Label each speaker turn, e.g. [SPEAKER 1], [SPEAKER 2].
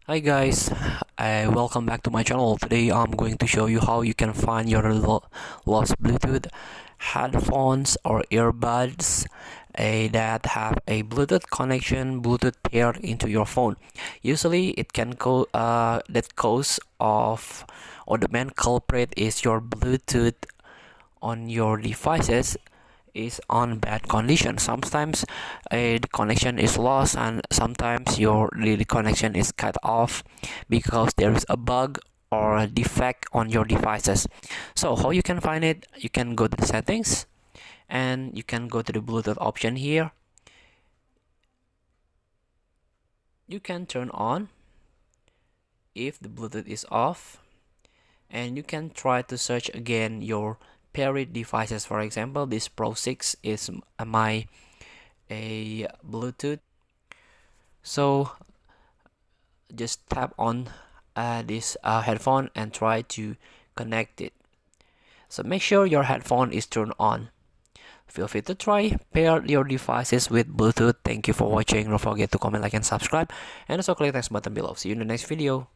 [SPEAKER 1] Hi guys, welcome back to my channel. Today I'm going to show you how you can find your lost Bluetooth headphones or earbuds that have a Bluetooth connection, Bluetooth paired into your phone. Usually it can go that cause of or the main culprit is your Bluetooth on your devices is on bad condition. Sometimes the connection is lost, and sometimes the connection is cut off because there is a bug or a defect on your devices. So how you can find it? You can go to the settings and you can go to the Bluetooth option here. You can turn on if the Bluetooth is off, and you can try to search again your paired devices. For example, this Pro 6 is my a Bluetooth. So just tap on this headphone and try to connect it. So make sure your headphone is turned on. Feel free to try pair your devices with Bluetooth. Thank you for watching. Don't forget to comment, like, and subscribe, and also click the next button below. See you in the next video.